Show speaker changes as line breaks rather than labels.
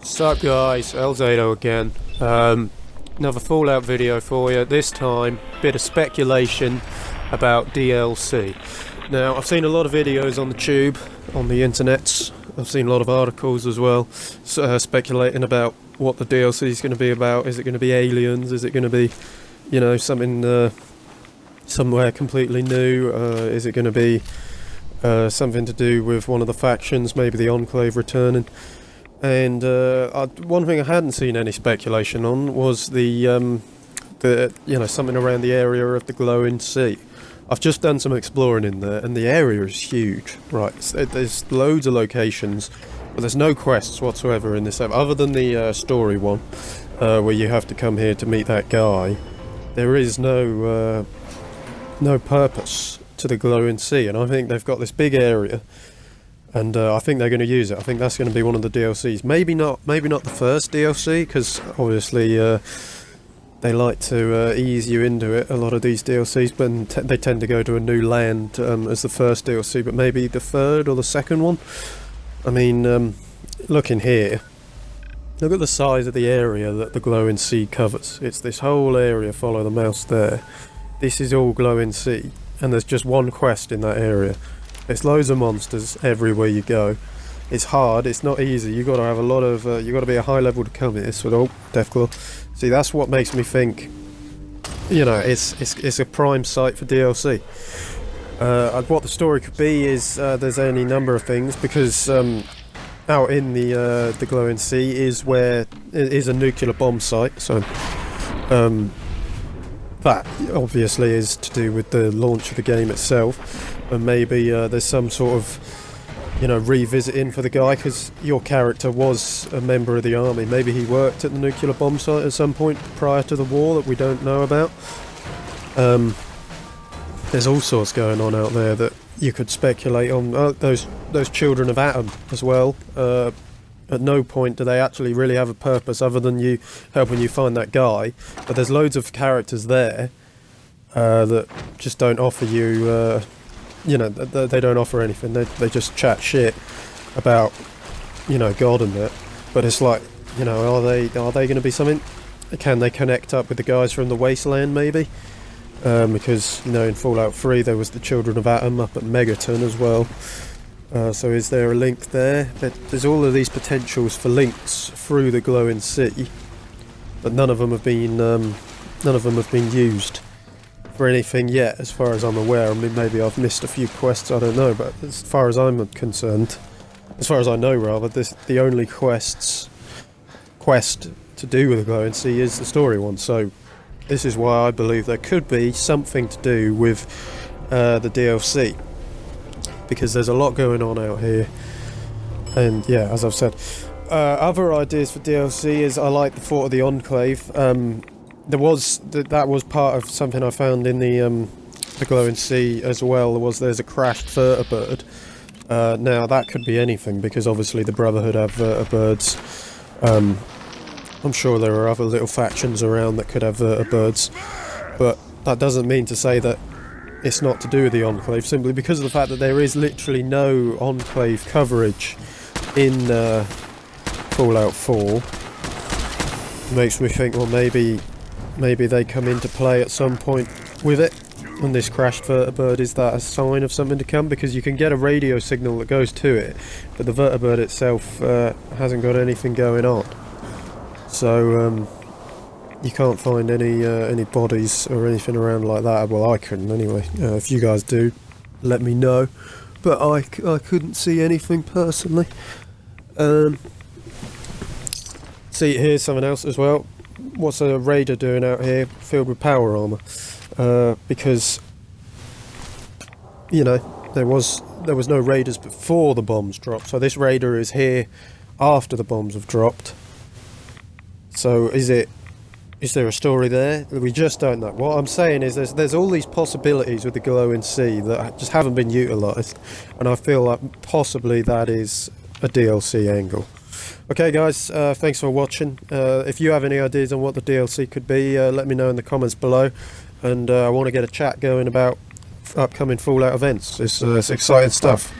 Sup guys, Elzado again. Another Fallout video for you. This time, bit of speculation about DLC. Now, I've seen a lot of videos on the tube, on the internet. I've seen a lot of articles as well, speculating about what the DLC is going to be about. Is it going to be aliens? Is it going to be, you know, something somewhere completely new? Is it going to be something to do with one of the factions, maybe the Enclave returning? And one thing I hadn't seen any speculation on was the something around the area of the glowing sea. I've just done some exploring in there, and the area is huge. Right, there's loads of locations, but there's no quests whatsoever in this, other than the story one, where you have to come here to meet that guy. There is no purpose to the glowing sea, and I think they've got this big area. And I think they're going to use it. I think that's going to be one of the DLCs. Maybe not the first DLC, because obviously they like to ease you into it, a lot of these DLCs, but they tend to go to a new land as the first DLC, but maybe the third or the second one. I mean, look in here. Look at the size of the area that the glowing sea covers. It's this whole area, follow the mouse there. This is all glowing sea, and there's just one quest in that area. There's loads of monsters everywhere you go. It's hard, it's not easy. You've got to have a lot of, you've got to be a high level to come here. So, oh, Deathclaw. See, that's what makes me think, you know, it's a prime site for DLC. What the story could be is there's any number of things, because out in the glowing sea is where it is a nuclear bomb site. So that obviously is to do with the launch of the game itself. And maybe there's some sort of, you know, revisiting for the guy, because your character was a member of the army. Maybe he worked at the nuclear bomb site at some point prior to the war that we don't know about. There's all sorts going on out there that you could speculate on. Those children of Atom as well. At no point do they actually really have a purpose other than you helping you find that guy. But there's loads of characters there that just don't offer you... you know, they don't offer anything. They just chat shit about, you know, God and that. But it's like, you know, are they going to be something? Can they connect up with the guys from the Wasteland, maybe? Because, you know, in Fallout 3 there was the Children of Atom up at Megaton as well. So is there a link there? There's all of these potentials for links through the glowing sea, but none of them have been used for anything yet, as far as I'm aware. I mean, maybe I've missed a few quests, I don't know, but as far as I'm concerned, as far as I know rather, the only quest to do with the glowing sea is the story one. So this is why I believe there could be something to do with the DLC, because there's a lot going on out here. And yeah, as I've said, other ideas for DLC is I like the Fort of the Enclave. That was part of something I found in the glowing sea as well. There's a crashed vertibird. Now that could be anything, because obviously the Brotherhood have vertibirds. I'm sure there are other little factions around that could have vertibirds, but that doesn't mean to say that it's not to do with the Enclave, simply because of the fact that there is literally no Enclave coverage in Fallout 4. Makes me think, well, maybe they come into play at some point with it, and this crashed vertibird is that a sign of something to come, because you can get a radio signal that goes to it, but the vertibird itself hasn't got anything going on. So you can't find any bodies or anything around like that. Well, I couldn't anyway. If you guys do, let me know. But I couldn't see anything personally. See, here's something else as well. What's a raider doing out here filled with power armor? Because, you know, there was no raiders before the bombs dropped, so this raider is here after the bombs have dropped. So is there a story there? We just don't know. What I'm saying is there's all these possibilities with the glowing sea that just haven't been utilised, and I feel like possibly that is a DLC angle. Okay guys, thanks for watching. If you have any ideas on what the DLC could be, let me know in the comments below, and I want to get a chat going about upcoming Fallout events. It's exciting stuff.